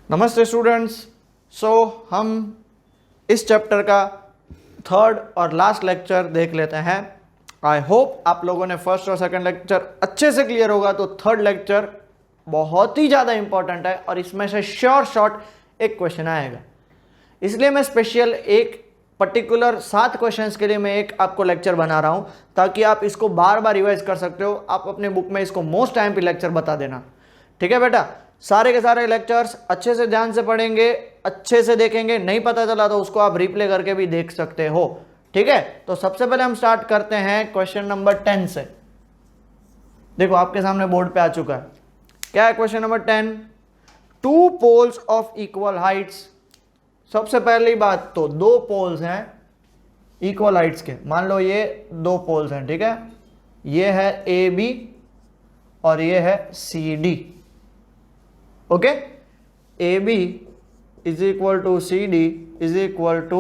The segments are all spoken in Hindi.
नमस्ते स्टूडेंट्स। हम इस चैप्टर का थर्ड और लास्ट लेक्चर देख लेते हैं। आई होप आप लोगों ने फर्स्ट और सेकंड लेक्चर अच्छे से क्लियर होगा, तो थर्ड लेक्चर बहुत ही ज़्यादा इंपॉर्टेंट है और इसमें से श्योर शॉर्ट एक क्वेश्चन आएगा। इसलिए मैं स्पेशल एक पर्टिकुलर 7 क्वेश्चंस के लिए मैं एक आपको लेक्चर बना रहा हूँ, ताकि आप इसको बार बार रिवाइज कर सकते हो। आप अपने बुक में इसको मोस्ट टाइम पे लेक्चर बता देना, ठीक है बेटा। सारे के सारे लेक्चर्स अच्छे से ध्यान से पढ़ेंगे, अच्छे से देखेंगे। नहीं पता चला तो उसको आप रिप्ले करके भी देख सकते हो, ठीक है। तो सबसे पहले हम स्टार्ट करते हैं क्वेश्चन नंबर 10 से। देखो आपके सामने बोर्ड पे आ चुका है। क्या है question number 10? Two poles of equal heights. सबसे पहली बात तो दो पोल्स हैं इक्वल हाइट्स के। मान लो ये दो पोल्स हैं, ठीक है। ये है ए बी और ये है C D, okay. A B is equal to C D is equal to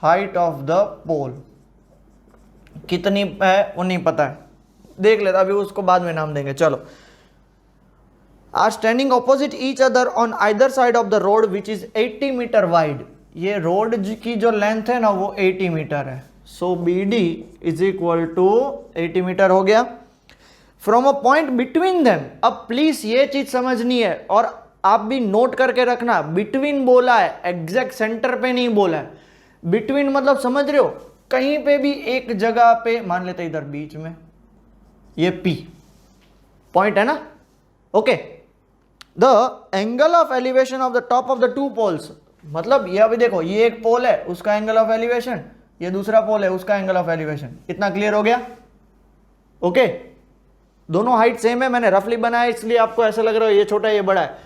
height of the pole. कितनी है वो नहीं पता है, देख लेता, अभी उसको बाद में नाम देंगे। चलो, are standing opposite each other on either side of the road which is 80 metre wide. ये रोड की जो लेंथ है ना वो 80 मीटर है। So B D is equal to 80 metre हो गया। From a point between them. अब प्लीज ये चीज समझनी है और आप भी नोट करके रखना, बिटवीन बोला है, एग्जैक्ट सेंटर पे नहीं बोला है। बिटवीन मतलब समझ रहे हो, कहीं पे भी एक जगह पे, मान लेते इधर बीच में ये P पॉइंट है ना, okay. The angle of elevation of the top of the two poles. मतलब ये अभी देखो, ये एक पोल है उसका एंगल ऑफ एलिवेशन, ये दूसरा पोल है उसका एंगल ऑफ एलिवेशन। इतना क्लियर हो गया, ओके। दोनों हाइट सेम है, मैंने रफली बनाया इसलिए आपको ऐसा लग रहा है ये छोटा ये बड़ा है।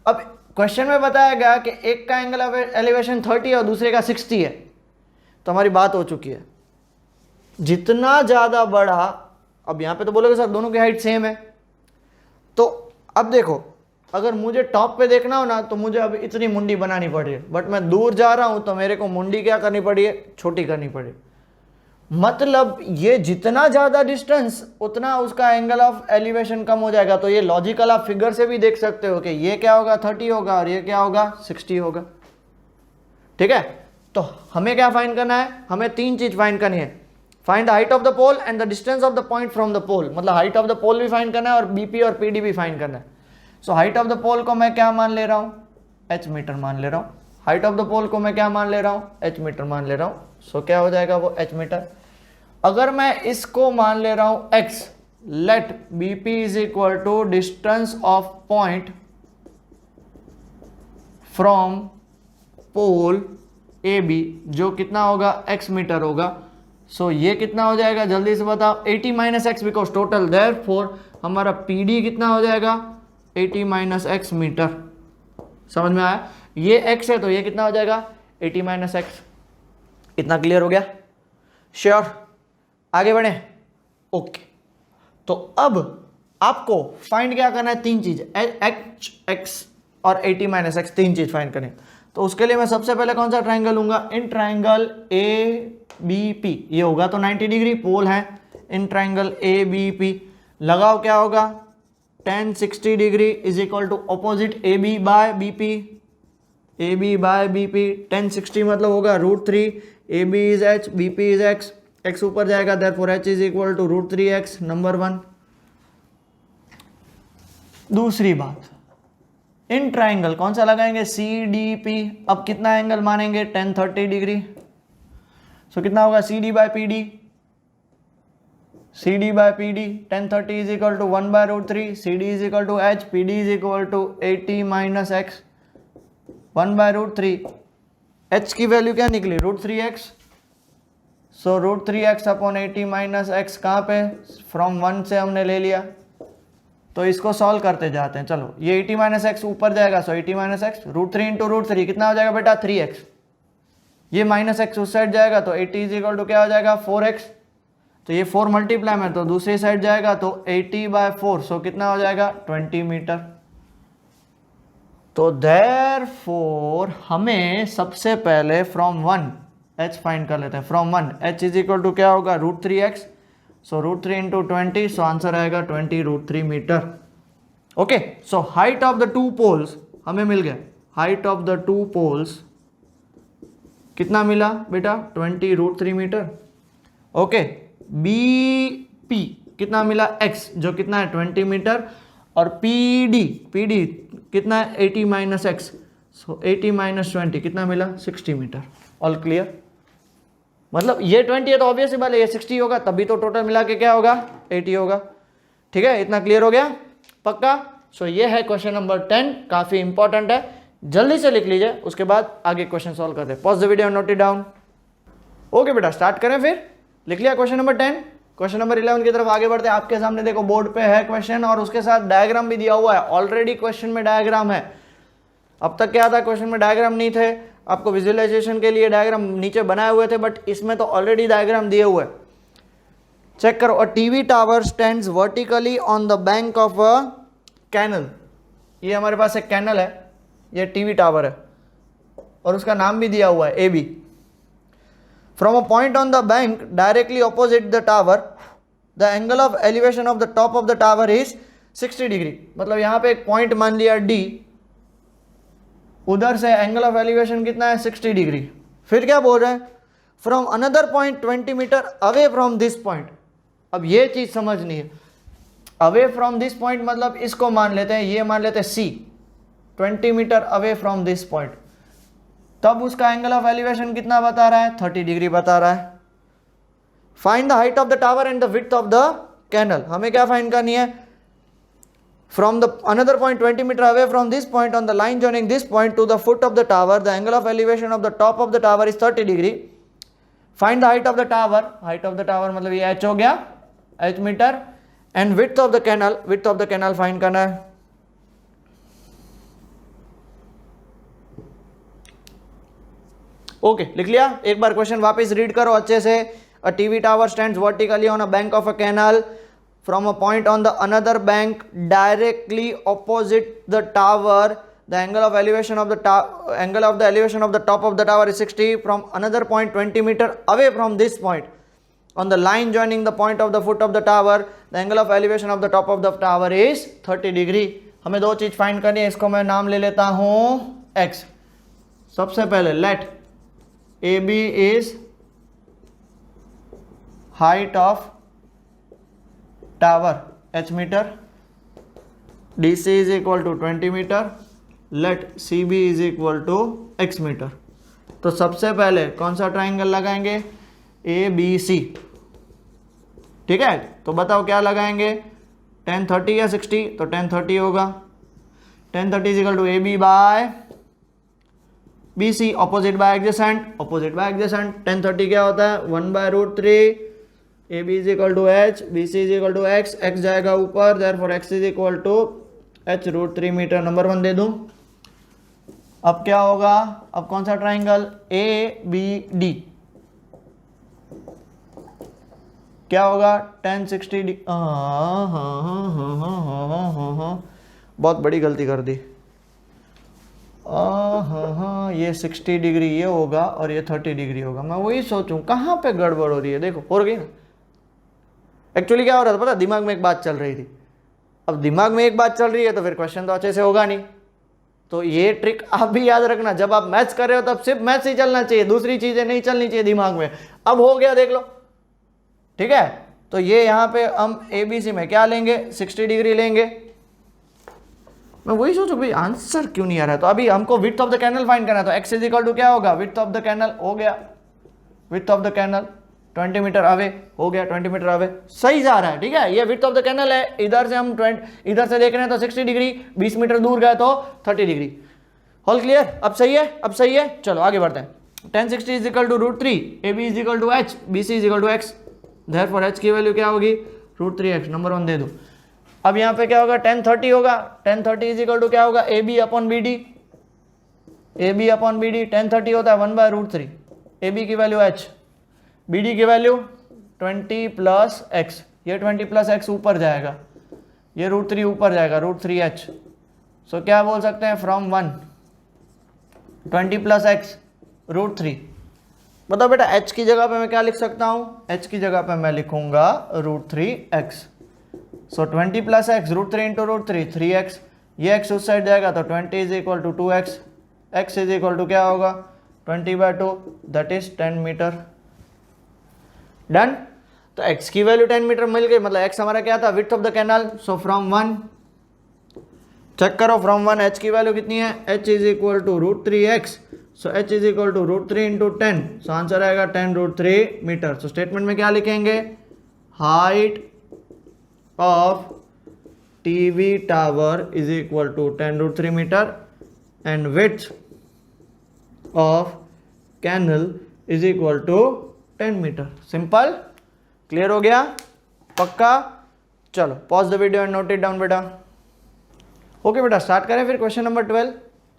अब क्वेश्चन में बताया गया कि एक का एंगल ऑफ एलिवेशन 30 है और दूसरे का 60 है, तो हमारी बात हो चुकी है। जितना ज्यादा बड़ा, अब यहां पे तो बोलोगे सर दोनों की हाइट सेम है, तो अब देखो अगर मुझे टॉप पे देखना हो ना तो मुझे अब इतनी मुंडी बनानी पड़ रही है, बट मैं दूर जा रहा हूं तो मेरे को मुंडी क्या करनी पड़ी है, छोटी करनी पड़ी। मतलब ये जितना ज्यादा डिस्टेंस उतना उसका एंगल ऑफ एलिवेशन कम हो जाएगा। तो ये लॉजिकल आप फिगर से भी देख सकते हो कि ये क्या होगा 30 होगा और ये क्या होगा 60 होगा, ठीक है। तो हमें क्या फाइंड करना है, हमें 3 चीज फाइंड करनी है। Find the height of the pole and the distance of the point from the pole. मतलब हाइट ऑफ द पोल भी फाइंड करना है और बीपी और पीडी भी फाइंड करना है। सो हाइट ऑफ द पोल को मैं क्या मान ले रहा हूं, h मीटर मान ले रहा हूं। हाइट ऑफ द पोल को मैं क्या मान ले रहा हूं, h मीटर मान ले रहा हूं। सो क्या हो जाएगा वो h मीटर। अगर मैं इसको मान ले रहा हूं x, let bp is equal to distance of point from pole A B, जो कितना होगा x मीटर होगा। सो ये कितना हो जाएगा जल्दी से बताओ, 80 minus x, because total, therefore हमारा पीडी कितना हो जाएगा 80 माइनस एक्स मीटर। समझ में आया? ये x है तो ये कितना हो जाएगा 80 माइनस एक्स। इतना क्लियर हो गया? श्योर? आगे बढ़े, ओके। तो अब आपको फाइंड क्या करना है, 3 चीज, एच, एक्स और 80 माइनस एक्स, 3 चीज फाइंड करनी। तो उसके लिए मैं सबसे पहले कौन सा ट्राइंगल लूंगा, in triangle A B P. ये होगा तो 90 डिग्री, पोल है। In triangle A B P लगाओ, क्या होगा tan 60 degree is equal to opposite A B by B P. A B by B P, tan 60 मतलब होगा √3, A B is H, B P is X, X ऊपर जाएगा, therefore h is equal to √3x, number 1। दूसरी बात, इन ट्राइंगल कौन सा लगाएंगे, सी डी पी। अब कितना एंगल मानेंगे, tan 30 डिग्री। सो कितना होगा C D by P D, C D by P D, tan 30 is equal to 1/√3, C D is equal to h, P D is equal to 80 minus X 1/√3। h की वैल्यू क्या निकली, √3x। सो √3x अपॉन 80 माइनस एक्स कहाँ पे, फ्रॉम 1 से हमने ले लिया, तो इसको सॉल्व करते जाते हैं। चलो, ये 80 माइनस एक्स ऊपर जाएगा, सो 80 माइनस एक्स, √3 इंटू √3 कितना हो जाएगा बेटा 3x। ये माइनस एक्स उस साइड जाएगा तो 80 इज इक्वल टू क्या हो जाएगा 4x। तो ये 4 मल्टीप्लाई में तो दूसरी साइड जाएगा तो 80/4, सो कितना हो जाएगा 20 मीटर। तो देयरफॉर हमें सबसे पहले फ्रॉम 1 h फाइंड कर लेते हैं। From 1 h is equal to क्या होगा √3x, सो √3 इंटू 20, सो आंसर आएगा 20 √3 metre, okay. So height of the two poles हमें मिल गया height of the two poles कितना मिला बेटा 20√3 मीटर। ओके, बी पी कितना मिला x जो कितना है 20 मीटर, और पी डी कितना है 80 माइनस एक्स, सो 80 माइनस 20 कितना मिला 60 मीटर। All clear? मतलब ये 20 है तो ऑब्वियसली बात है ये 60 होगा, तभी तो टोटल मिला के क्या होगा 80 होगा। ठीक है, इतना क्लियर हो गया पक्का? सो ये है क्वेश्चन नंबर 10, काफी इंपॉर्टेंट है, जल्दी से लिख लीजिए, उसके बाद आगे क्वेश्चन सॉल्व करते हैं। Pause the video, note it down. Okay बेटा, स्टार्ट करें फिर। लिख लिया क्वेश्चन नंबर 10। क्वेश्चन नंबर 11 की तरफ आगे बढ़ते हैं। आपके सामने देखो बोर्ड पे है क्वेश्चन और उसके साथ डायग्राम भी दिया हुआ है। ऑलरेडी क्वेश्चन में डायग्राम है। अब तक क्या था, क्वेश्चन में डायग्राम नहीं थे, आपको विजुअलाइजेशन के लिए डायग्राम नीचे बनाए हुए थे, बट इसमें तो ऑलरेडी डायग्राम दिए हुए। चेक करो, a TV tower stands vertically on the bank of a canal. ये हमारे पास एक कैनल है, ये टीवी टावर है और उसका नाम भी दिया हुआ है A B. From a point on the bank directly opposite the tower, the angle of elevation of the top of the tower is 60 degree. मतलब यहाँ पे एक पॉइंट मान लिया D, उधर से एंगल ऑफ एलिवेशन कितना है 60 डिग्री। फिर क्या बोल रहे हैं, from another point 20 metre away from this point. अब ये चीज समझनी है, अवे फ्रॉम दिस पॉइंट मतलब इसको मान लेते हैं, ये मान लेते हैं C, 20 metre away from this point, तब उसका एंगल ऑफ एलिवेशन कितना बता रहा है 30 डिग्री बता रहा है। Find the height of the tower and the width of the canal. हमें क्या फाइंड करनी है, from the another point 20 metre away from this point on the line joining this point to the foot of the tower, the angle of elevation of the top of the tower is 30 degree. Find the height of the tower, height of the tower मतलब ये h हो गया, h metre, and width of the canal, width of the canal find करना है। ओके, लिख लिया? एक बार क्वेश्चन वापस रीड करो अच्छे से। A TV tower stands vertically on a bank of a canal from a point on the another bank directly opposite the tower, the angle of elevation of the top of the tower is 60, from another point 20 metre away from this point on the line joining the point of the foot of the tower, the angle of elevation of the top of the tower is 30 degree. हमें दो चीज फाइंड करनी है, इसको मैं नाम ले लेता हूं x। सबसे पहले late AB is height of tower h meter, DC is equal to 20 meter, let CB is equal to x meter। तो सबसे पहले कौन सा ट्राइंगल लगाएंगे, ABC। ठीक है, तो बताओ क्या लगाएंगे, 10 30 या 60, तो 10 30 होगा। 10 30 is equal to AB by BC, opposite by adjacent, opposite by adjacent. 10 30 क्या होता है 1/√3, AB is equal to H, BC is equal to X, X जाएगा ऊपर, therefore X is equal to H√3 metre. Number 1 दे दूं। अब क्या होगा, अब कौन सा ट्राइंगल, ABD क्या होगा 10 60। बहुत बड़ी गलती कर दी। ये 60 डिग्री ये होगा और ये 30 डिग्री होगा। मैं वही सोचूं कहाँ पे गड़बड़ हो रही है, देखो हो गई ना। एक्चुअली क्या हो रहा था पता, दिमाग में एक बात चल रही थी। अब दिमाग में एक बात चल रही है तो फिर क्वेश्चन तो अच्छे से होगा नहीं। तो ये ट्रिक आप भी याद रखना, जब आप मैथ्स कर रहे हो तब सिर्फ मैथ्स ही चलना चाहिए, दूसरी चीजें नहीं चलनी चाहिए दिमाग में। अब हो गया देख लो, ठीक है। तो ये यहाँ पे हम ABC में क्या लेंगे 60 डिग्री लेंगे। मैं वही सोचूं भाई आंसर क्यों नहीं आ रहा है। तो अभी हमको width of the canal find करना है, तो x इज इक्वल टू क्या होगा, विड्थ ऑफ द कैनल हो गया, width of the canal 20 metre away हो गया, 20 मीटर अवे सही जा रहा है। ठीक है, ये विड्थ ऑफ द कैनल है, इधर से हम 20 इधर से देख रहे हैं तो 60 डिग्री, 20 मीटर दूर गए तो 30 डिग्री। ऑल क्लियर, अब सही है, अब सही है। चलो आगे बढ़ते हैं। 10 60 is equal to √3, AB is equal to H, BC is equal to X, therefore H की वैल्यू क्या होगी √3x। नंबर 1 दे दो। अब यहाँ पे क्या होगा 10 30 होगा, 10 30 इज इक्वल टू क्या होगा AB upon BD, AB upon BD 10 30 होता है 1/√3, AB की वैल्यू H, BD की वैल्यू 20 प्लस x, ये 20 प्लस x ऊपर जाएगा, ये √3 ऊपर जाएगा √3h। सो क्या बोल सकते हैं फ्रॉम 1 20 प्लस x √3। बताओ बेटा h की जगह पे मैं क्या लिख सकता हूँ, h की जगह पे मैं लिखूंगा √3x। सो 20 प्लस x √3 इंटू √3 3x, ये x उस साइड जाएगा तो 20 is equal to 2x, x is equal to क्या होगा 20/2, दैट इज 10 मीटर। डन। तो x की वैल्यू 10 मीटर मिल गई, मतलब x हमारा क्या था, width of the canal. So from 1 check करो, फ्रॉम 1 h की वैल्यू कितनी है, h is equal to √3x, so h is equal to √3 into 10, so answer आएगा 10√3 मीटर। सो स्टेटमेंट में क्या लिखेंगे, height of TV tower is equal to 10√3 meter and width of canal is equal to 10 meter। Simple, clear हो गया, पक्का। चलो pause the video and note it down बेटा। ओके बेटा, स्टार्ट करें फिर क्वेश्चन नंबर 12।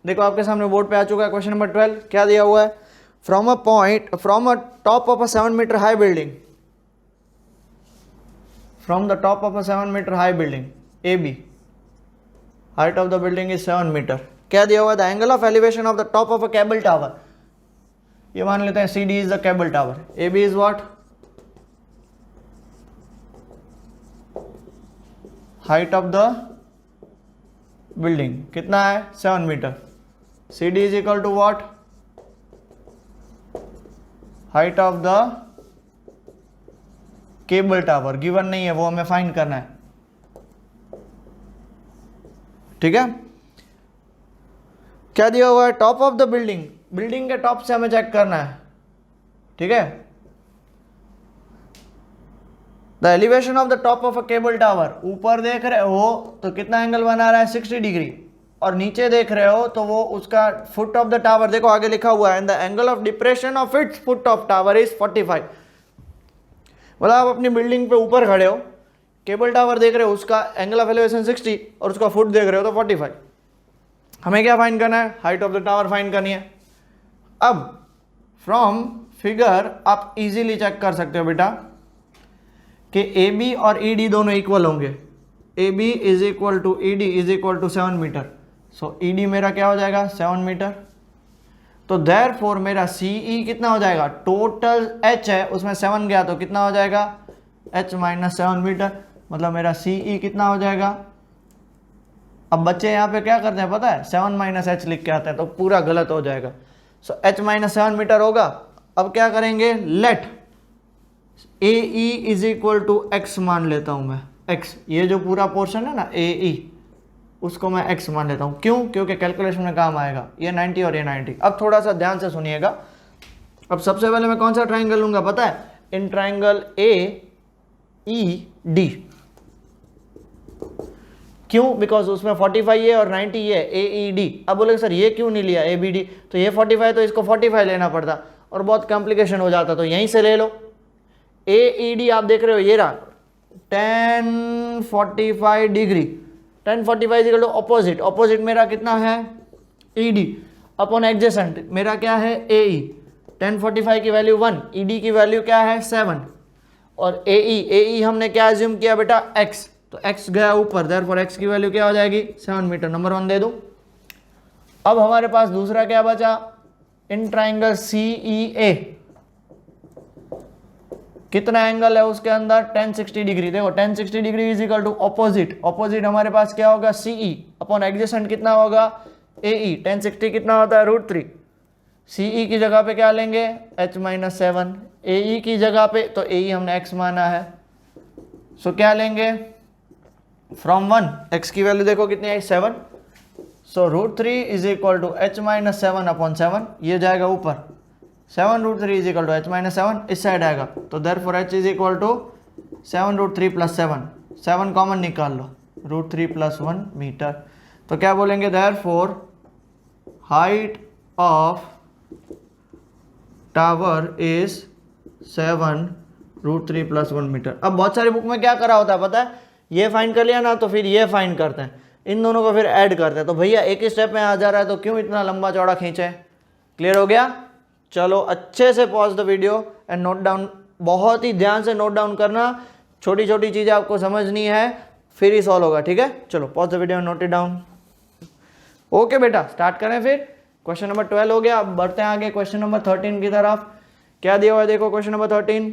देखो आपके सामने बोर्ड पे आ चुका है क्वेश्चन नंबर 12। क्या दिया हुआ है, from a top of a 7 metre high building, from the top of a 7 meter high building AB, height of the building is 7 meter। क्या दिया हुआ है, the angle of elevation of the top of a cable tower, ये मान लेते हैं CD is the cable tower, AB is what, height of the building कितना है 7 meter, CD is equal to what, height of the cable tower, given नहीं है वो हमें फाइंड करना है, ठीक है। क्या दिया हुआ है, top of the building, building के टॉप से हमें चेक करना है, ठीक है। The elevation of the top of a cable tower, ऊपर देख रहे हो तो कितना एंगल बना रहा है 60 डिग्री, और नीचे देख रहे हो तो वो उसका फुट ऑफ द टावर, देखो आगे लिखा हुआ है, and the angle of depression of its foot of tower is 45। मतलब आप अपनी बिल्डिंग पे ऊपर खड़े हो, केबल टावर देख रहे हो, उसका एंगल ऑफ एलिवेशन 60 और उसका फुट देख रहे हो तो 45। हमें क्या फाइंड करना है, height of the tower find करनी है। अब फ्रॉम फिगर आप इजीली चेक कर सकते हो बेटा कि AB और ED दोनों इक्वल होंगे, AB is equal to ED is equal to 7 metre, so ED मेरा क्या हो जाएगा 7 मीटर। तो देयरफॉर मेरा CE कितना हो जाएगा, टोटल H है उसमें 7 गया तो कितना हो जाएगा H माइनस 7 मीटर, मतलब मेरा CE कितना हो जाएगा। अब बच्चे यहाँ पे क्या करते हैं पता है, 7 माइनस H लिख के आते हैं तो पूरा गलत हो जाएगा। सो H माइनस 7 मीटर होगा। अब क्या करेंगे, let AE is equal to X मान लेता हूँ मैं, X, ये जो पूरा पोर्शन है ना AE उसको मैं x मान लेता हूँ, क्यों, क्योंकि कैलकुलेशन में काम आएगा, ये 90 और ये 90। अब थोड़ा सा ध्यान से सुनिएगा। अब सबसे पहले मैं कौन सा ट्राइंगल लूंगा पता है, इन ट्राइंगल AED, क्यों, बिकॉज उसमें 45 है और 90 है AED। अब बोले सर ये क्यों नहीं लिया ABD, तो ये 45 तो इसको 45 लेना पड़ता और बहुत कॉम्प्लिकेशन हो जाता, तो यहीं से ले लो। AED आप देख रहे हो ये रहा 1045 degree, 1045 is equal to opposite, opposite मेरा कितना है ED अपॉन एडजेसेंट मेरा क्या है AE। 1045 की वैल्यू 1, ED की वैल्यू क्या है 7, और AE हमने क्या एज्यूम किया बेटा x, तो x गया ऊपर, देयरफॉर x की वैल्यू क्या हो जाएगी 7 मीटर, नंबर 1 दे दूं। अब हमारे पास दूसरा क्या बचा, इन ट्राइंगल CEA कितना एंगल है उसके अंदर 1060 डिग्री। देखो 1060 degree is equal to opposite, opposite हमारे पास क्या होगा CE अपॉन एडजेसेंट कितना होगा AE। 1060 कितना होता है √3, CE की जगह पे क्या लेंगे H माइनस 7, AE की जगह पे तो AE हमने x माना है, सो क्या लेंगे फ्रॉम 1 x की वैल्यू देखो कितनी आई 7, so √3 is equal to H minus 7 upon 7, ये जाएगा ऊपर 7√3 is equal to H minus 7 इस साइड आएगा, तो therefore H is equal to 7√3 plus 7 common निकाल लो, √3 प्लस 1 मीटर। तो क्या बोलेंगे, therefore height of tower is 7√3 plus 1 metre. अब बहुत सारी बुक में क्या करा होता है पता है, ये फाइंड कर लिया ना तो फिर ये फाइंड करते हैं, इन दोनों को फिर ऐड करते हैं, तो भैया एक ही स्टेप में आ जा रहा है तो क्यों इतना लंबा चौड़ा खींचे। क्लियर हो गया, चलो अच्छे से pause the video and note down, बहुत ही ध्यान से नोट डाउन करना, छोटी छोटी चीज़ें आपको समझनी है फिर ही सॉल्व होगा, ठीक है। चलो pause the video and note it down. Okay बेटा स्टार्ट करें फिर, क्वेश्चन नंबर 12 हो गया। अब बढ़ते हैं आगे क्वेश्चन नंबर 13 की तरफ। क्या दिया हुआ है देखो, क्वेश्चन नंबर 13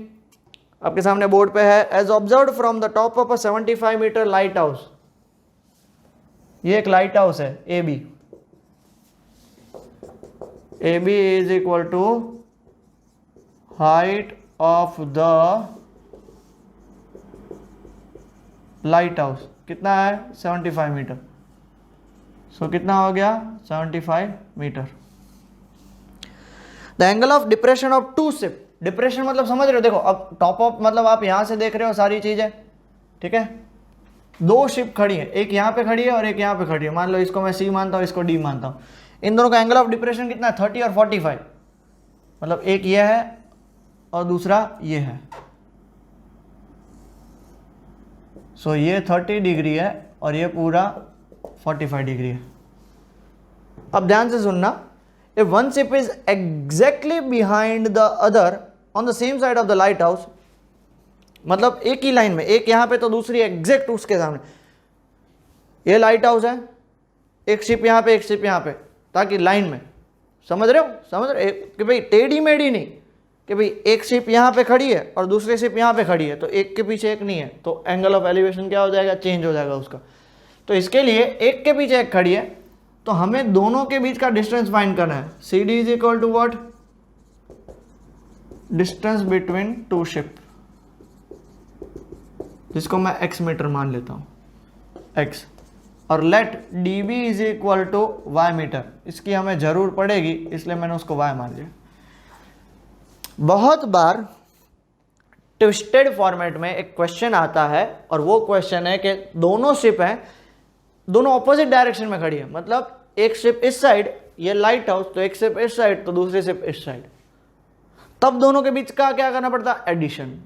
आपके सामने बोर्ड पे है। As observed from the top of a 75 metre lighthouse, ये एक लाइट हाउस है A B, A B is equal to height of the lighthouse, कितना है 75 मीटर। सो कितना हो गया 75 metre. The angle of depression of two ship, depression मतलब समझ रहे हो, देखो अब टॉप ऑफ मतलब आप यहां से देख रहे हो सारी चीजें, ठीक है। दो शिप खड़ी है, एक यहां पे खड़ी है और एक यहां पे खड़ी है, मान लो इसको मैं सी मानता हूं, इसको डी मानता हूं। इन दोनों का एंगल ऑफ डिप्रेशन कितना है 30 और 45, मतलब एक ये है और दूसरा ये है। सो ये 30 डिग्री है और ये पूरा 45 डिग्री है। अब ध्यान से सुनना, if one ship is exactly behind the other on the same side of the light house, मतलब एक ही लाइन में, एक यहां पे तो दूसरी एग्जैक्ट उसके सामने। ये लाइट हाउस है, एक शिप यहां पे एक शिप यहां पे, ताकि लाइन में, समझ रहे हो, समझ रहे हो कि भाई टेढ़ी मेढ़ी नहीं, कि भाई एक शिप यहाँ पे खड़ी है और दूसरी शिप यहाँ पे खड़ी है, तो एक के पीछे एक नहीं है, तो एंगल ऑफ एलिवेशन क्या हो जाएगा, चेंज हो जाएगा उसका। तो इसके लिए एक के पीछे एक खड़ी है, तो हमें दोनों के बीच का डिस्टेंस फाइंड करना है। C D is equal to what, distance between two ship, जिसको मैं एक्स मीटर मान लेता हूँ, एक्स, और let D B is equal to Y metre, इसकी हमें जरूर पड़ेगी इसलिए मैंने उसको वाई मान लिया। बहुत बार ट्विस्टेड फॉर्मेट में एक क्वेश्चन आता है और वो क्वेश्चन है कि दोनों शिप हैं, दोनों ऑपोजिट डायरेक्शन में खड़ी है, मतलब एक शिप इस साइड, ये लाइट हाउस, तो एक शिप इस साइड तो दूसरी शिप इस साइड, तब दोनों के बीच का क्या करना पड़ता है, एडिशन,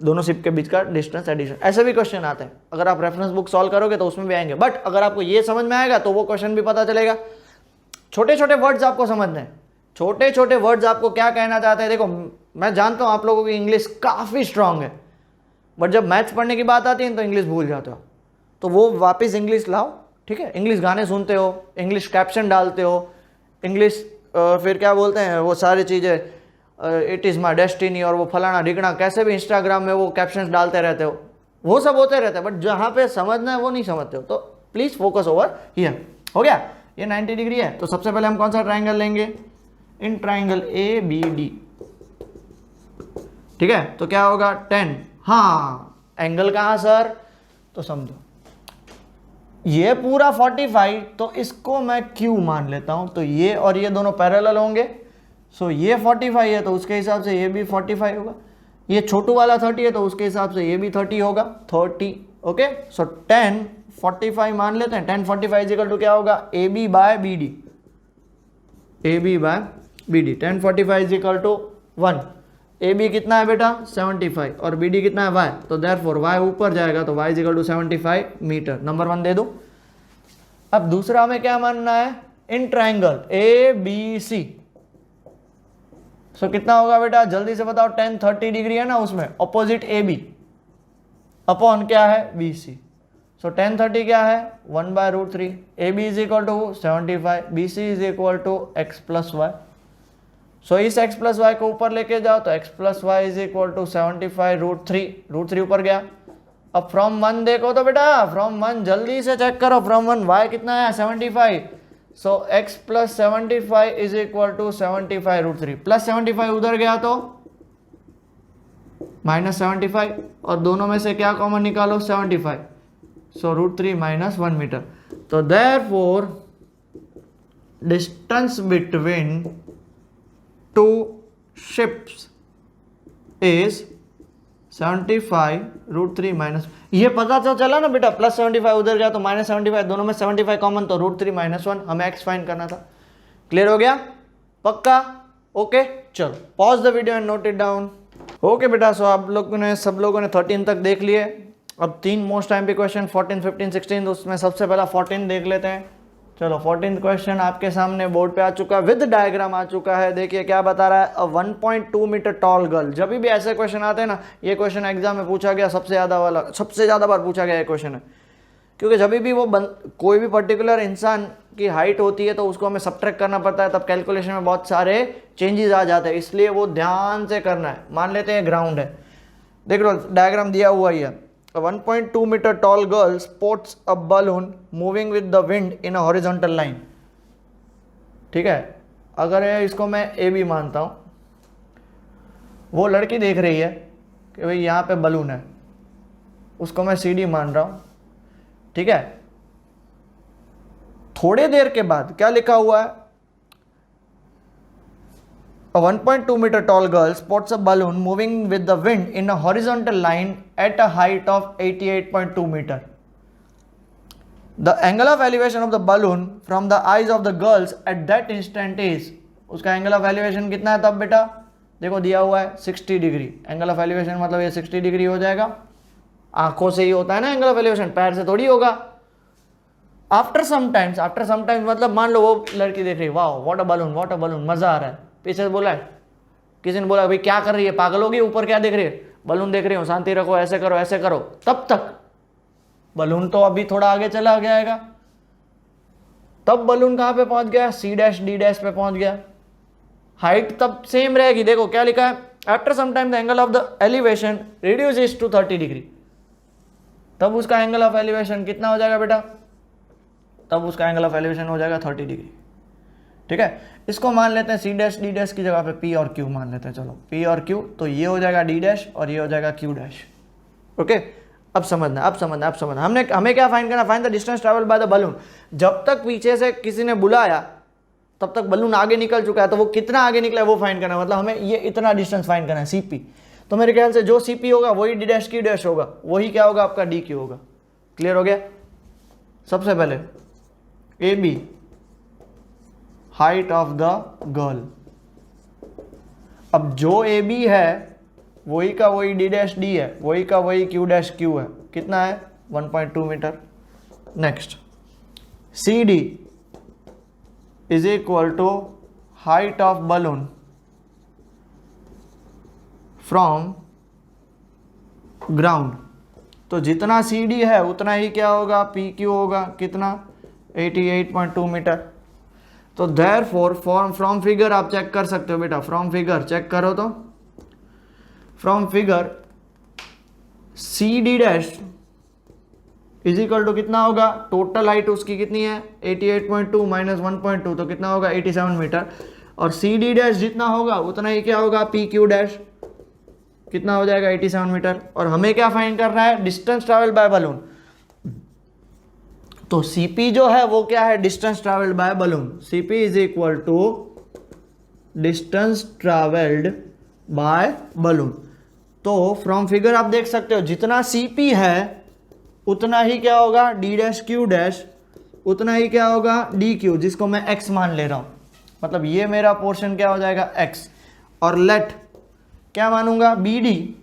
दोनों शिप के बीच का डिस्टेंस एडिशन। ऐसे भी क्वेश्चन आते हैं, अगर आप रेफरेंस बुक सॉल्व करोगे तो उसमें भी आएंगे, बट अगर आपको ये समझ में आएगा तो वो क्वेश्चन भी पता चलेगा। छोटे छोटे वर्ड्स आपको समझने हैं, छोटे छोटे वर्ड्स आपको क्या कहना चाहते हैं। देखो मैं जानता हूं आप लोगों की इंग्लिश काफी स्ट्रांग है, बट जब मैथ्स पढ़ने की बात आती है तो इंग्लिश भूल जाते हो, तो वो वापस इंग्लिश लाओ, ठीक है। इंग्लिश गाने सुनते हो, इंग्लिश कैप्शन डालते हो, इंग्लिश फिर क्या बोलते हैं वो सारी चीजें, इट इज माई डेस्टिनी और वो फलाना ढिकना, कैसे भी इंस्टाग्राम में वो कैप्शंस डालते रहते हो, वो सब होते रहते हैं, बट जहां पे समझना है वो नहीं समझते हो। तो प्लीज फोकस ओवर हियर। हो गया, ये 90 डिग्री है, तो सबसे पहले हम कौन सा ट्राइंगल लेंगे, in triangle A B D, ठीक है। तो क्या होगा 10, हाँ एंगल कहां सर, तो समझो ये पूरा 45, तो इसको मैं Q मान लेता हूं, तो ये और ये दोनों पैरेलल होंगे। सो ये 45 है तो उसके हिसाब से ये भी 45 होगा, ये छोटू वाला 30 है तो उसके हिसाब से ये भी 30 होगा, 30, ओके। सो 10 45 मान लेते हैं, 10 45 इक्वल टू क्या होगा, A B by B D, A B by B D, 10 45 is equal to 1। A B कितना है बेटा 75 और बी डी कितना है y, तो देयरफॉर y ऊपर जाएगा तो y is equal to 75 metre. Number 1 दे दो। अब दूसरा हमें क्या मानना है, इन ट्राइंगल ए बी सी, सो कितना होगा बेटा जल्दी से बताओ, 10 30 डिग्री है ना उसमें, ऑपोजिट ए बी अपॉन क्या है बी सी। सो 10 30 क्या है 1/√3, A B is equal to 75, B C is equal to x plus Y. So इस x प्लस वाई को ऊपर लेके जाओ तो x plus Y is equal to 75√3, √3 ऊपर गया। अब फ्रॉम 1 देखो तो बेटा, फ्रॉम 1 जल्दी से चेक करो, फ्रॉम 1 y कितना है 75, so x plus 75 is equal to 75√3, plus 75 उधर गया तो माइनस 75, और दोनों में से क्या कॉमन निकालो 75, सो √3 माइनस 1 मीटर। तो therefore distance between to ships is 75√3 minus, ये पता तो चला ना बेटा, प्लस 75 उधर गया तो माइनस 75, दोनों में 75 कॉमन तो √3 माइनस 1, हमें x फाइंड करना था। क्लियर हो गया, पक्का, ओके। चलो pause the video and note it down. Okay बेटा, सो आप लोगों ने, सब लोगों ने 13 तक देख लिए। अब 3 मोस्ट टाइम पे क्वेश्चन 14 15 16, तो उसमें सबसे पहला 14 देख लेते हैं। चलो 14th क्वेश्चन आपके सामने बोर्ड पे आ चुका है, विद डायग्राम आ चुका है। देखिए क्या बता रहा है, अ 1.2 मीटर टॉल गर्ल। जब भी ऐसे क्वेश्चन आते हैं ना, ये क्वेश्चन एग्जाम में पूछा गया, सबसे ज़्यादा बार पूछा गया ये क्वेश्चन है, क्योंकि जब भी वो कोई भी पर्टिकुलर इंसान की हाइट होती है तो उसको हमें सबट्रैक्ट करना पड़ता है, तब कैलकुलेशन में बहुत सारे चेंजेस आ जाते हैं, इसलिए वो ध्यान से करना है। मान लेते हैं ग्राउंड है, देख लो डायग्राम दिया हुआ ही है, A 1.2 meter tall girl sports a balloon moving with the wind in a horizontal line. ठीक है, अगर इसको मैं ए बी मानता हूं, वो लड़की देख रही है कि भाई यहाँ पे बलून है, उसको मैं सी डी मान रहा हूं, ठीक है। थोड़े देर के बाद क्या लिखा हुआ है, A 1.2 meter tall girl spots a balloon moving with the wind in a horizontal line at a height of 88.2 meter. The angle of elevation of the balloon from the eyes of the girls at that instant is, उसका एंगल ऑफ एलिवेशन कितना है तब बेटा, देखो दिया हुआ है 60 डिग्री। एंगल ऑफ एलिवेशन मतलब ये 60 डिग्री हो जाएगा, आंखों से ही होता है ना एंगल ऑफ एलिवेशन, पैर से थोड़ी होगा। आफ्टर समटाइम्स मतलब मान लो वो लड़की देख रही है, वाह व्हाट अ बलून, मजा आ रहा है। पीछे से बोला है, किसी ने बोला भाई क्या कर रही है, पागल होगी, ऊपर क्या देख रही है, बलून देख रही हो, शांति रखो, ऐसे करो। तब तक बलून तो अभी थोड़ा आगे चला जाएगा, तब बलून कहां पे पहुंच गया, सी डैश डी डैश पे पहुंच गया। हाइट तब सेम रहेगी, देखो क्या लिखा है, after some time the angle of the elevation reduces to 30 degree. तब उसका एंगल ऑफ एलिवेशन कितना हो जाएगा बेटा, तब उसका एंगल ऑफ एलिवेशन हो जाएगा 30 डिग्री। ठीक है, इसको मान लेते हैं सी डैश डी डैश की जगह पे पी और क्यू मान लेते हैं। चलो पी और क्यू, तो ये हो जाएगा डी डैश और ये हो जाएगा क्यू डैश। ओके, अब समझना हमें क्या फाइंड करना, find the distance travel by the balloon. जब तक पीछे से किसी ने बुलाया तब तक बलून आगे निकल चुका है, तो वो कितना आगे निकला है वो फाइंड करना, मतलब हमें ये इतना डिस्टेंस फाइंड करना है सीपी। तो मेरे ख्याल से जो सीपी होगा वही डी डैश क्यू डैश होगा, वही क्या होगा आपका डी क्यू होगा। क्लियर हो गया। सबसे पहले A B height of the girl, अब जो ए बी है वही का वही डी डैश डी है, वही का वही क्यू डैश क्यू है, कितना है 1.2 metre. Next C D is equal to height of balloon from ground, तो जितना सी डी है उतना ही क्या होगा पी क्यू होगा, कितना 88.2 मीटर। तो देयरफॉर फ्रॉम फिगर आप चेक कर सकते हो बेटा, फ्रॉम फिगर चेक करो, तो from figure C D dash is equal to कितना होगा, टोटल हाइट उसकी कितनी है 88.2 माइनस 1.2, तो कितना होगा 87 मीटर। और सी डी डैश जितना होगा उतना ही क्या होगा पी क्यू डैश, कितना हो जाएगा 87 मीटर। और हमें क्या फाइंड करना है, डिस्टेंस ट्रैवल बाय बलून। तो सीपी जो है वो क्या है, distance travelled by balloon. CP is equal to distance travelled by balloon. तो फ्रॉम फिगर आप देख सकते हो जितना सीपी है उतना ही क्या होगा डी डैश क्यू डैश, उतना ही क्या होगा डी क्यू, जिसको मैं एक्स मान ले रहा हूं, मतलब ये मेरा पोर्शन क्या हो जाएगा एक्स। और लेट क्या मानूंगा B D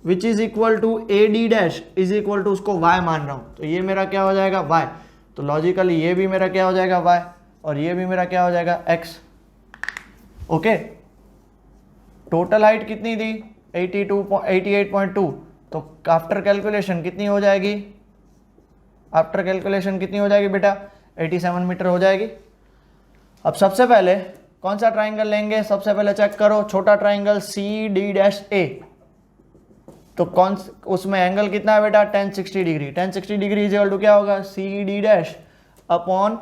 which is equal to A D dash is equal to उसको y मान रहा हूं, तो ये मेरा क्या हो जाएगा y। तो लॉजिकली ये भी मेरा क्या हो जाएगा y और ये भी मेरा क्या हो जाएगा x। ओके, टोटल हाइट कितनी थी 88.2, तो आफ्टर कैलकुलेशन कितनी हो जाएगी, आफ्टर कैलकुलेशन कितनी हो जाएगी बेटा 87 मीटर हो जाएगी। अब सबसे पहले कौन सा ट्राइंगल लेंगे, सबसे पहले चेक करो छोटा triangle C D dash A, तो कौन उसमें एंगल कितना है बेटा 1060 degree. 1060 degree is equal to क्या होगा C D dash upon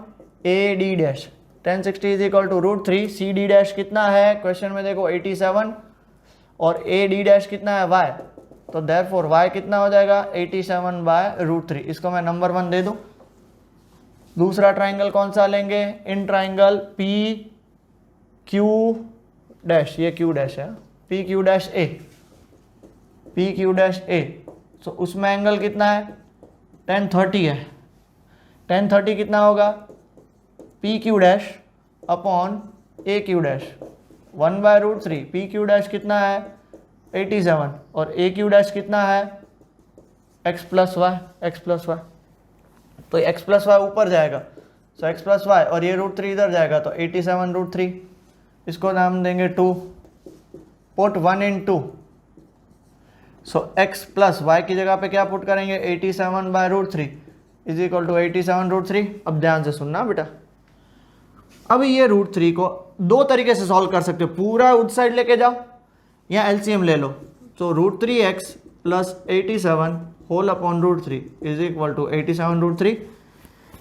A D dash. 1060 is equal to √3। C D dash कितना है क्वेश्चन में देखो 87 और ए डी डैश कितना है y, तो देयरफॉर y कितना हो जाएगा 87 बाय √3। इसको मैं नंबर 1 दे दूं। दूसरा ट्राइंगल कौन सा लेंगे, in triangle P Q dash, ये क्यू डैश है, P Q dash A, P Q dash A, तो उसमें एंगल कितना है 1030 है। 1030 कितना होगा P Q dash upon A Q dash 1 by √3। P Q dash कितना है 87 और ए क्यू डैश कितना है x प्लस वाई, तो x प्लस वाई ऊपर जाएगा, सो x प्लस वाई और ये √3 इधर जाएगा, तो 87 √3, इसको नाम देंगे 2, पुट 1 इन 2, सो x प्लस वाई की जगह पे क्या पुट करेंगे 87 बाय √3 इज इक्वल टू 87 √3। अब ध्यान से सुनना बेटा, अब ये √3 को दो तरीके से सॉल्व कर सकते हो, पूरा उस साइड लेके जाओ या एलसीएम ले लो। तो √3x plus 87 whole upon √3 is equal to 87√3।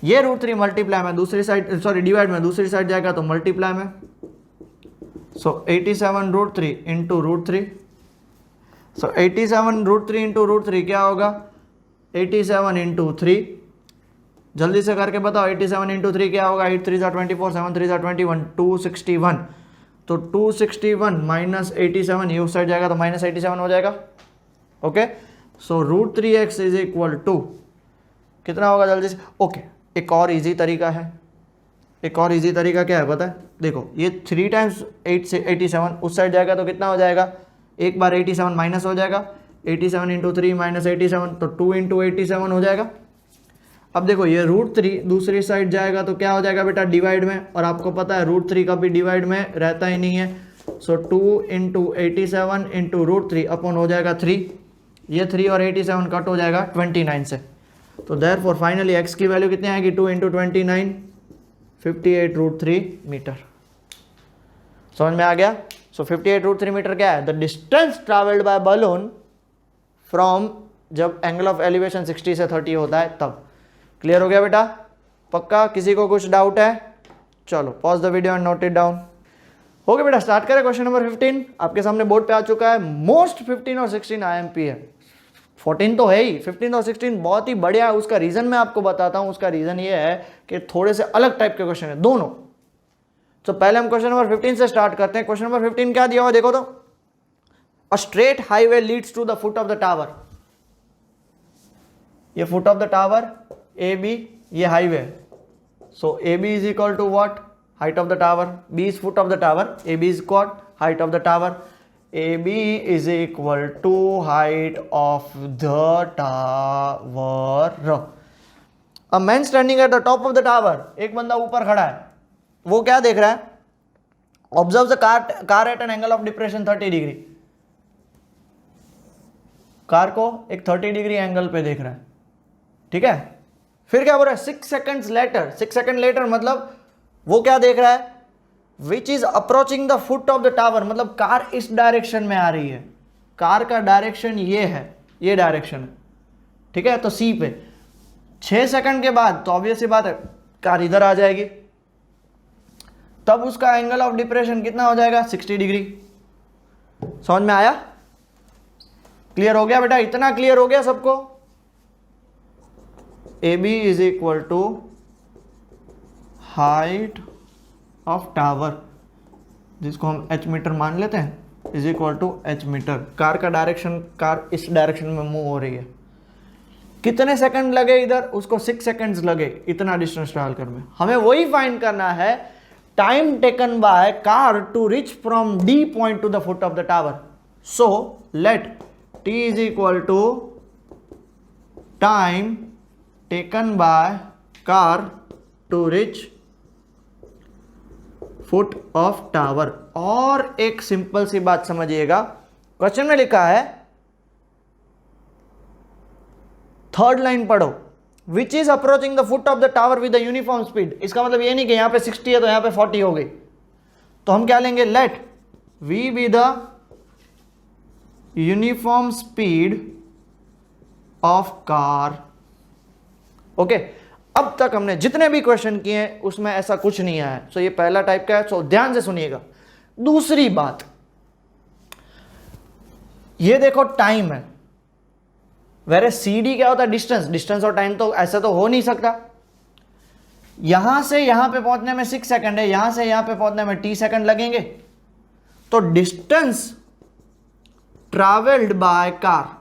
ये √3 मल्टीप्लाई में दूसरी साइड, सॉरी डिवाइड में दूसरी साइड जाएगा तो मल्टीप्लाई में, सो 87√3 इंटू √3। सो 87√3 इंटू √3 क्या होगा, 87 इंटू 3, जल्दी से करके बताओ 87 इंटू 3 क्या होगा, 8 3 ज़ा 24, 7 3 ज़ा 21, 261। तो 261 माइनस 87, ये उस साइड जाएगा तो माइनस 87 हो जाएगा। Okay, so √3x is equal to कितना होगा जल्दी से। ओके, एक और इजी तरीका है, एक और इजी तरीका क्या है पता है, देखो ये 3 टाइम्स 8 से 87 उस साइड जाएगा तो कितना हो जाएगा, एक बार 87 माइनस हो जाएगा, 87 इंटू 3 माइनस 87, तो 2 इंटू 87 हो जाएगा। अब देखो ये √3 दूसरी साइड जाएगा तो क्या हो जाएगा बेटा, डिवाइड में, और आपको पता है √3 कभी डिवाइड में रहता ही नहीं है। सो 2 इंटू 87 इंटू √3 अपॉन हो जाएगा 3, ये 3 और 87 कट हो जाएगा 29 से। तो देयरफॉर फाइनली x की वैल्यू कितनी आएगी, 2 इंटू 29, 58√3 मीटर। समझ में आ गया। सो 58√3 मीटर क्या है, the distance travelled by balloon from, जब एंगल ऑफ एलिवेशन 60 से 30 होता है तब। क्लियर हो गया बेटा, पक्का, किसी को कुछ डाउट है, चलो pause the video and note it down. हो गया बेटा, स्टार्ट करें। क्वेश्चन नंबर 15 आपके सामने बोर्ड पे आ चुका है। मोस्ट 15 और 16 IMP है, 14 तो है ही, 15 और 16 बहुत ही बढ़िया है। उसका रीजन मैं आपको बताता हूं, उसका रीजन ये है कि थोड़े से अलग टाइप के क्वेश्चन है दोनों। तो पहले हम क्वेश्चन नंबर 15 से स्टार्ट करते हैं। क्वेश्चन नंबर 15 क्या दिया हुआ देखो तो, a straight highway leads to the foot of the tower. ये foot of the tower AB, ये highway, so AB is equal to what, height of the tower, B is foot of the tower, AB is what, height of the tower, AB is equal to height of the tower. A man standing at the top of the tower, एक बंदा ऊपर खड़ा है, वो क्या देख रहा है, observe the car eight an angle of depression 30 degree. Car को एक 30 डिग्री एंगल पे देख रहा है, ठीक है। फिर क्या बोल रहा है, 6 सेकंड्स लेटर, 6 सेकंड लेटर मतलब वो क्या देख रहा है, which is approaching the foot of the tower, मतलब कार इस डायरेक्शन में आ रही है, कार का डायरेक्शन ये है, ये डायरेक्शन है, ठीक है। तो सी पे 6 सेकंड के बाद तो ऑब्वियस सी बात है कार इधर आ जाएगी, तब उसका एंगल ऑफ डिप्रेशन कितना हो जाएगा, 60 डिग्री। समझ में आया, क्लियर हो गया बेटा, इतना क्लियर हो गया सबको। AB is equal to height of tower, जिसको हम h मीटर मान लेते हैं, is equal to h metre. Car का डायरेक्शन, कार इस डायरेक्शन में मूव हो रही है, कितने सेकंड लगे इधर, उसको 6 सेकंड्स लगे इतना डिस्टेंस ट्रैवल करने में। हमें वही फाइंड करना है, time taken by car to reach from D point to the foot of the tower. So let T is equal to time taken by car to reach foot of tower। और एक सिंपल सी बात समझिएगा, क्वेश्चन में लिखा है, थर्ड लाइन पढ़ो, which is approaching the foot of the tower with the uniform speed. इसका मतलब ये नहीं कि यहां पे 60 है तो यहां पे 40 हो गई, तो हम क्या लेंगे, let V be the uniform speed of car. Okay, अब तक हमने जितने भी क्वेश्चन किए हैं उसमें ऐसा कुछ नहीं आया है। सो ये पहला टाइप का है, सो ध्यान से सुनिएगा। दूसरी बात, ये देखो टाइम है, वेरे CD क्या होता है, डिस्टेंस, डिस्टेंस और टाइम तो ऐसा तो हो नहीं सकता। यहां से यहां पे पहुंचने में 6 सेकंड है, यहां से यहां पे पहुंचने में T सेकंड लगेंगे। तो distance travelled by car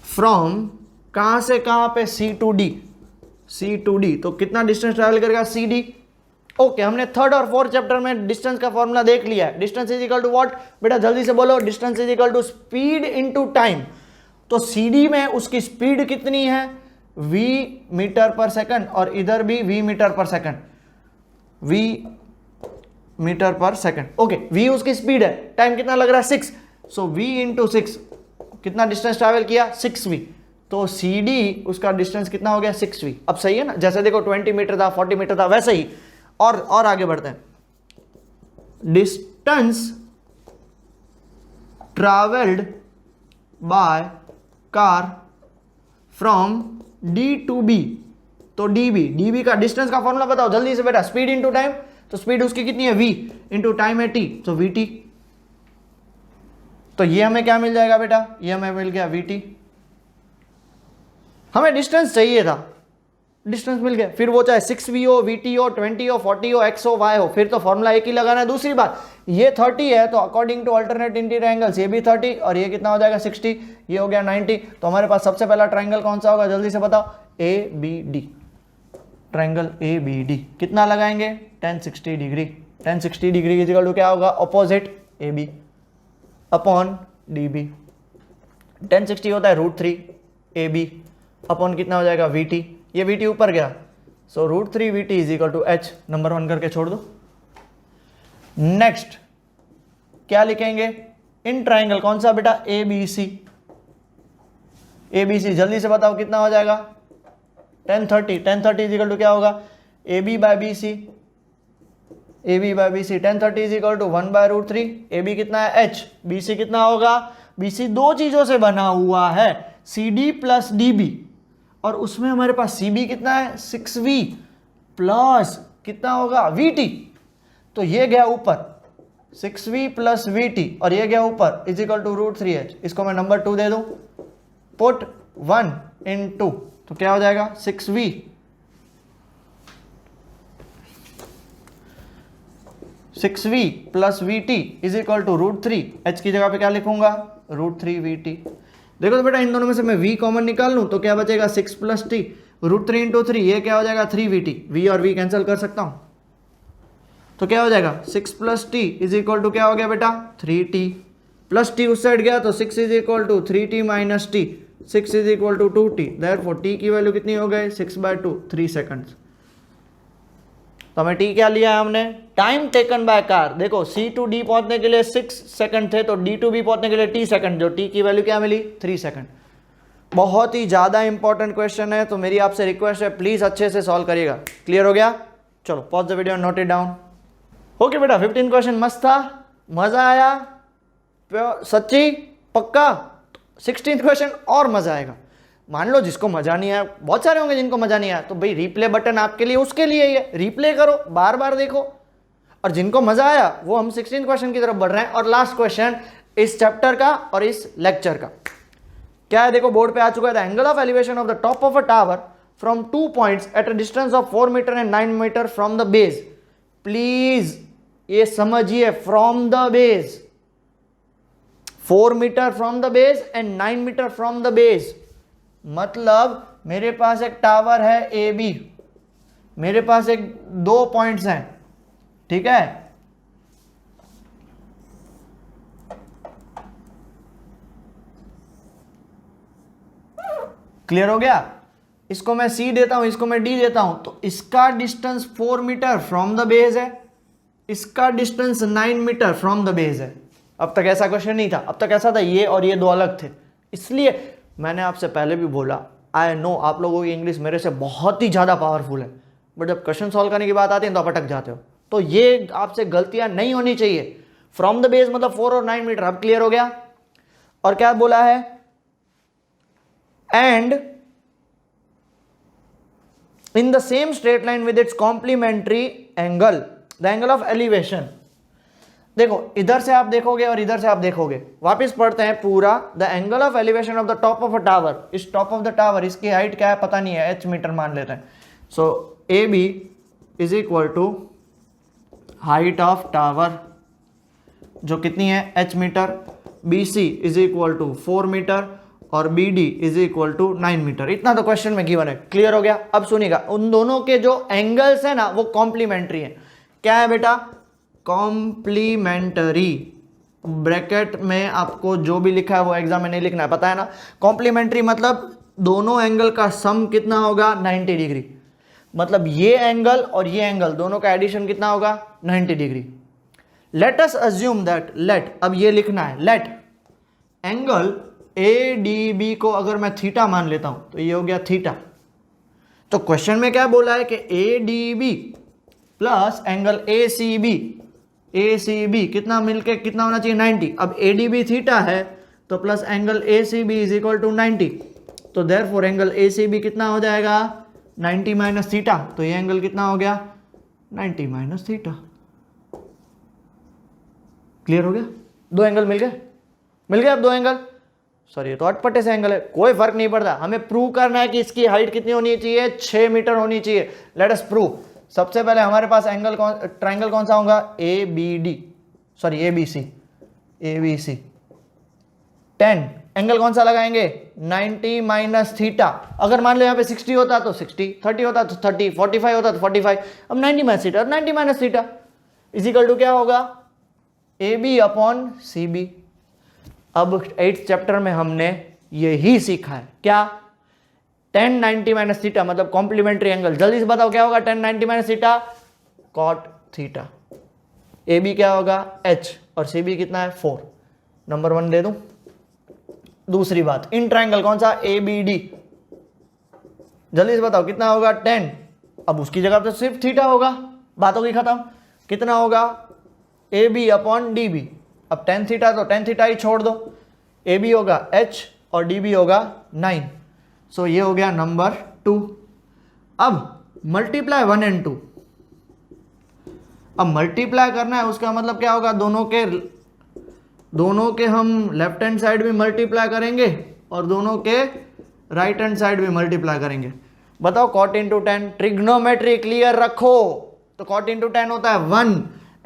from, कहां से कहां पे, C to D, C to D, तो कितना डिस्टेंस ट्रैवल करेगा, CD। ओके, हमने थर्ड और फोर्थ चैप्टर में डिस्टेंस का फॉर्मूला देख लिया है। Distance is equal to what, बेटा जल्दी से बोलो, distance is equal to speed into time. तो CD में उसकी स्पीड कितनी है, V मीटर पर सेकंड, और इधर भी V मीटर पर सेकंड, V मीटर पर सेकंड। ओके, V उसकी स्पीड है, टाइम कितना लग रहा है, 6, सो V इंटू 6, कितना डिस्टेंस ट्रैवल किया, 6V। तो CD उसका डिस्टेंस कितना हो गया, 6V। अब सही है ना, जैसे देखो 20 मीटर था, 40 मीटर था, वैसे ही। और आगे बढ़ते हैं, distance travelled by car from D to B, तो डीबी का डिस्टेंस का फॉर्मूला बताओ जल्दी से बेटा, स्पीड इंटू टाइम, तो स्पीड उसकी कितनी है v इंटू टाइम है t, तो vt, तो ये हमें क्या मिल जाएगा बेटा, ये हमें मिल गया vt। हमें डिस्टेंस चाहिए था, डिस्टेंस मिल गया, फिर वो चाहे 6v हो, vt हो, 20 हो, 40 हो, x हो, y हो, फिर तो फॉर्मूला एक ही लगाना है। दूसरी बात, ये 30 है तो according to alternate interior angles ये भी 30 और ये कितना हो जाएगा 60, ये हो गया 90। तो हमारे पास सबसे पहला ट्राइंगल कौन सा होगा जल्दी से बताओ, ABD, ट्राइंगल ABD कितना लगाएंगे 1060 डिग्री, 1060 डिग्री इक्वल टू क्या होगा, अपोजिट AB अपॉन DB, 1060 होता है √3 AB अपॉन कितना हो जाएगा VT, ये VT ऊपर गया, so √3 VT is equal to H, number 1 करके छोड़ दो। नेक्स्ट क्या लिखेंगे, इन ट्राइंगल कौन सा बेटा, ABC, ABC जल्दी से बताओ कितना हो जाएगा 1030, 1030 इज इक्वल टू क्या होगा, AB by BC, AB by BC, 1030 is equal to 1 by √3, AB कितना है H, BC कितना होगा, BC दो चीजों से बना हुआ है, CD प्लस DB, और उसमें हमारे पास CB कितना है 6V प्लस कितना होगा VT, तो ये गया ऊपर 6V प्लस VT और ये गया ऊपर इज इक्वल टू √3H, इसको मैं नंबर 2 दे दूं, पुट 1 इन 2, तो क्या हो जाएगा 6V plus VT is equal to √3, H की जगह पे क्या लिखूंगा √3 VT। देखो तो बेटा इन दोनों में से मैं V कॉमन निकाल लूं तो क्या बचेगा 6 प्लस T, √3 इंटू 3, ये क्या हो जाएगा 3VT, V और V कैंसिल कर सकता हूं, तो क्या हो जाएगा 6 plus T is equal to क्या हो गया बेटा 3T, प्लस T उस साइड गया तो 6 is equal to 3T minus T, 6 is equal to 2T, therefore T की वैल्यू कितनी हो गई 6/2, 3 सेकंड्स। तो हमें T क्या लिया है हमने, टाइम टेकन बाय कार, देखो C टू D पहुंचने के लिए 6 सेकंड थे तो D टू B पहुंचने के लिए T सेकंड, जो T की वैल्यू क्या मिली 3 सेकंड। बहुत ही ज्यादा इंपॉर्टेंट क्वेश्चन है, तो मेरी आपसे रिक्वेस्ट है प्लीज अच्छे से सॉल्व करिएगा। क्लियर हो गया, चलो pause the video and note it down. Okay बेटा 15 क्वेश्चन मस्त था, मजा आया, सच्ची पक्का, 16 क्वेश्चन और मजा आएगा। मान लो जिसको मजा नहीं आया, बहुत सारे होंगे जिनको मजा नहीं आया, तो भाई रिप्ले बटन आपके लिए, उसके लिए ही है, रिप्ले करो, बार बार देखो, और जिनको मजा आया वो हम 16 क्वेश्चन की तरफ बढ़ रहे हैं। और लास्ट क्वेश्चन इस चैप्टर का और इस लेक्चर का क्या है, देखो बोर्ड पे आ चुका है, the angle of elevation of the top of a tower from 2 points at a distance of 4 metre and 9 metre from the base. Please ये समझिए, from the base, 4 metre from the base and 9 metre from the base, मतलब मेरे पास एक टावर है AB, मेरे पास एक 2 पॉइंट्स हैं, ठीक है, क्लियर हो गया, इसको मैं C देता हूं, इसको मैं D देता हूं, तो इसका distance 4 metre from the base है, इसका distance 9 metre from the base है। अब तक ऐसा क्वेश्चन नहीं था, अब तक ऐसा था ये और ये दो अलग थे, इसलिए मैंने आपसे पहले भी बोला, आई नो आप लोगों की इंग्लिश मेरे से बहुत ही ज़्यादा पावरफुल है, बट जब क्वेश्चन सॉल्व करने की बात आती है तो आप अटक जाते हो, तो ये आपसे गलतियां नहीं होनी चाहिए। फ्रॉम द बेस मतलब 4 और 9 मीटर, अब क्लियर हो गया। और क्या बोला है, and in the same straight line with its complementary angle, the angle of elevation. देखो इधर से आप देखोगे और इधर से आप देखोगे, वापस पढ़ते हैं पूरा, the angle of elevation of the top of a tower, इस टॉप ऑफ द टावर, इसकी हाइट क्या है पता नहीं है, H मीटर मान लेते हैं, so AB is equal to height of tower जो कितनी है H metre, BC is equal to 4 metre और BD is equal to 9 metre. इतना तो क्वेश्चन में गिवन है, क्लियर हो गया। अब सुनिएगा, उन दोनों के जो एंगल्स है ना वो कॉम्प्लीमेंट्री है। क्या है बेटा, कॉम्प्लीमेंटरी, ब्रैकेट में आपको जो भी लिखा है वो एग्जाम में नहीं लिखना है, पता है ना। कॉम्प्लीमेंट्री मतलब दोनों एंगल का सम कितना होगा 90 डिग्री, मतलब ये एंगल और ये एंगल दोनों का एडिशन कितना होगा 90 degree. Let us assume that, let, अब ये लिखना है, लेट एंगल ADB को अगर मैं थीटा मान लेता हूं तो ये हो गया थीटा। तो क्वेश्चन में क्या बोला है कि ADB प्लस एंगल ACB कितना मिलके कितना होना चाहिए 90। अब ADB थीटा है तो plus angle A C B is equal to 90, तो therefore angle A C B कितना हो जाएगा 90 माइनस थीटा, तो ये एंगल कितना हो गया 90 माइनस थीटा। क्लियर हो गया, दो एंगल मिल गए अब दो एंगल। सॉरी ये तो अटपटे से एंगल है, कोई फर्क नहीं पड़ता, हमें प्रूव करना है कि इसकी हाइट कितनी होनी चाहिए 6 मीटर होनी चाहिए। Let us prove. सबसे पहले हमारे पास एंगल ट्राइंगल कौन सा होगा A B D, sorry A B C 10, angle कौन सा लगाएंगे 90 माइनस थीटा। अगर मान लो यहाँ पे 60 होता तो 60, 30 होता तो 30, 45 होता तो 45, अब 90 minus theta, 90 minus theta is equal to क्या होगा A B upon C B. अब 8th चैप्टर में हमने यही सीखा है, क्या 10 90 माइनस थीटा मतलब कॉम्प्लीमेंट्री एंगल। जल्दी से बताओ क्या होगा 10 90 minus theta cot theta. A B क्या होगा h और सी बी कितना है 4, नंबर 1 दे दूं। दूसरी बात, इन ट्राइंगल कौन सा ए बी डी, जल्दी से बताओ कितना होगा 10, अब उसकी जगह तो सिर्फ थीटा होगा, बात होगी खत्म। कितना होगा A B upon D B, अब 10 थीटा तो 10 थीटा ही छोड़ दो, ए बी होगा h और डी बी होगा 9, सो ये हो गया नंबर 2। अब मल्टीप्लाई 1 and 2, अब मल्टीप्लाई करना है उसका मतलब क्या होगा दोनों के हम लेफ्ट हैंड साइड भी मल्टीप्लाई करेंगे और दोनों के राइट हैंड साइड भी मल्टीप्लाई करेंगे। बताओ cot इंटू 10, ट्रिग्नोमेट्री क्लियर रखो, तो cot इंटू 10 होता है 1,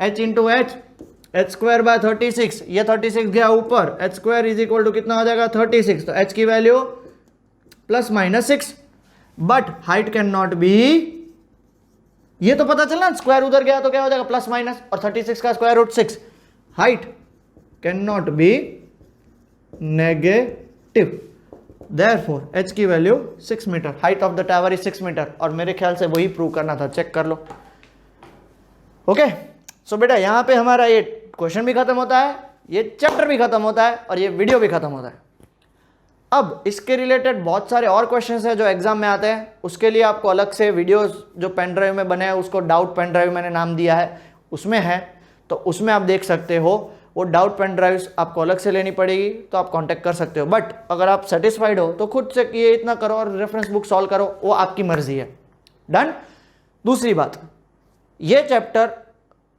h into h square by 36, ये 36 गया ऊपर, h square is equal to कितना हो जाएगा 36, तो h की value plus minus 6, but height can not be, ये तो पता चला स्क्वायर उधर गया तो क्या हो जाएगा प्लस माइनस, और 36 का square root 6, height can not be negative, therefore h की value 6 metre, height of the tower is 6 metre, और मेरे ख्याल से वही प्रूव करना था, चेक कर लो। ओके सो बेटा यहाँ पे हमारा ये क्वेश्चन भी खत्म होता है, ये चैप्टर भी खत्म होता है और ये वीडियो भी खत्म होता है। अब इसके रिलेटेड बहुत सारे और क्वेश्चंस हैं जो एग्जाम में आते हैं, उसके लिए आपको अलग से वीडियोस जो पेन ड्राइव में बने हैं, उसको डाउट पेन ड्राइव मैंने नाम दिया है, उसमें है, तो उसमें आप देख सकते हो। वो डाउट पेन ड्राइव्स आपको अलग से लेनी पड़ेगी, तो आप कांटेक्ट कर सकते हो, बट अगर आप सेटिस्फाइड हो तो खुद से ये इतना करो और रेफरेंस बुक सॉल्व करो, वो आपकी मर्जी है। डन। दूसरी बात, ये चैप्टर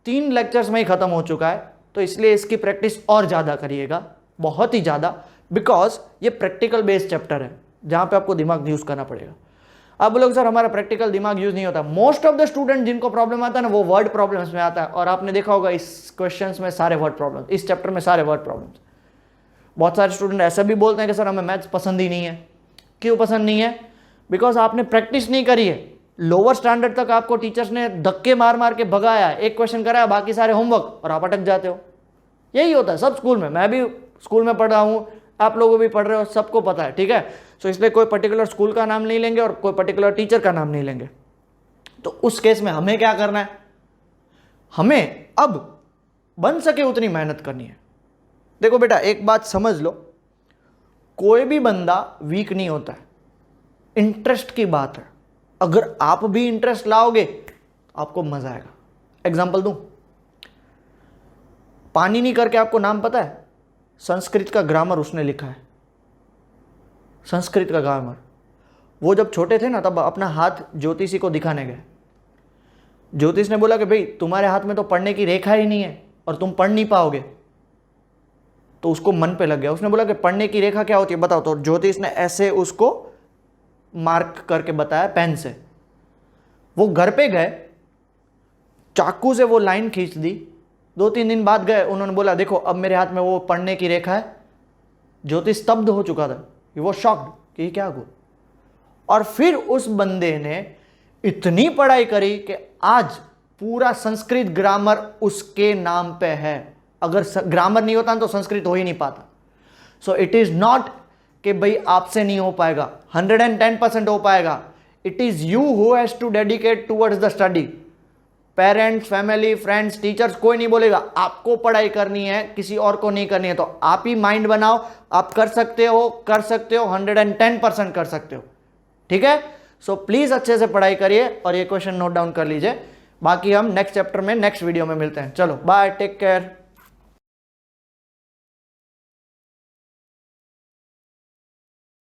3 लेक्चर्स में ही खत्म हो चुका है, तो इसलिए इसकी प्रैक्टिस और ज़्यादा करिएगा, बहुत ही ज़्यादा, बिकॉज ये प्रैक्टिकल बेस्ड चैप्टर है जहाँ पे आपको दिमाग यूज़ करना पड़ेगा। अब बोलोगे सर हमारा प्रैक्टिकल दिमाग यूज़ नहीं होता, मोस्ट ऑफ द स्टूडेंट जिनको प्रॉब्लम आता है ना वो वर्ड प्रॉब्लम्स में आता है, और आपने देखा होगा इस क्वेश्चंस में सारे वर्ड प्रॉब्लम्स, इस चैप्टर में सारे वर्ड प्रॉब्लम्स। बहुत सारे स्टूडेंट ऐसा भी बोलते हैं कि सर हमें मैथ्स पसंद ही नहीं है। क्यों पसंद नहीं है? बिकॉज आपने प्रैक्टिस नहीं करी है। लोअर स्टैंडर्ड तक आपको टीचर्स ने धक्के मार मार के भगाया, एक क्वेश्चन कराया, बाकी सारे होमवर्क, और आप अटक जाते हो। यही होता है सब स्कूल में, मैं भी स्कूल में पढ़ रहा हूँ, आप लोगों भी पढ़ रहे हो, सबको पता है, ठीक है। सो इसलिए कोई पर्टिकुलर स्कूल का नाम नहीं लेंगे और कोई पर्टिकुलर टीचर का नाम नहीं लेंगे। तो उस केस में हमें क्या करना है, हमें अब बन सके उतनी मेहनत करनी है। देखो बेटा एक बात समझ लो, कोई भी बंदा वीक नहीं होता है, इंटरेस्ट की बात है। अगर आप भी इंटरेस्ट लाओगे आपको मजा आएगा। एग्जांपल दूं, पाणिनि करके आपको नाम पता है? संस्कृत का ग्रामर उसने लिखा है, संस्कृत का ग्रामर। वो जब छोटे थे ना तब अपना हाथ ज्योतिषी को दिखाने गए। ज्योतिष ने बोला कि भाई तुम्हारे हाथ में तो पढ़ने की रेखा ही नहीं है और तुम पढ़ नहीं पाओगे। तो उसको मन पे लग गया, उसने बोला कि पढ़ने की रेखा क्या होती है बताओ। तो ज्योतिष ने ऐसे उसको मार्क करके बताया पेन से। वो घर पे गए, चाकू से वो लाइन खींच दी। 2-3 दिन बाद गए, उन्होंने बोला देखो अब मेरे हाथ में वो पढ़ने की रेखा है। ज्योतिष स्तब्ध हो चुका था, वो शॉक्ड कि ये क्या हुआ। और फिर उस बंदे ने इतनी पढ़ाई करी कि आज पूरा संस्कृत ग्रामर उसके नाम पे है। अगर ग्रामर नहीं होता तो संस्कृत हो ही नहीं पाता। सो इट इज नॉट कि भाई आपसे नहीं हो पाएगा, 110% हो पाएगा। It is you who has to dedicate towards the study. Parents, family, friends, teachers कोई नहीं बोलेगा, आपको पढ़ाई करनी है, किसी और को नहीं करनी है। तो आप ही माइंड बनाओ, आप कर सकते हो, 110% कर सकते हो, ठीक है। सो प्लीज अच्छे से पढ़ाई करिए और ये क्वेश्चन नोट डाउन कर लीजिए। बाकी हम नेक्स्ट चैप्टर में नेक्स्ट वीडियो में मिलते हैं। चलो बाय, टेक केयर।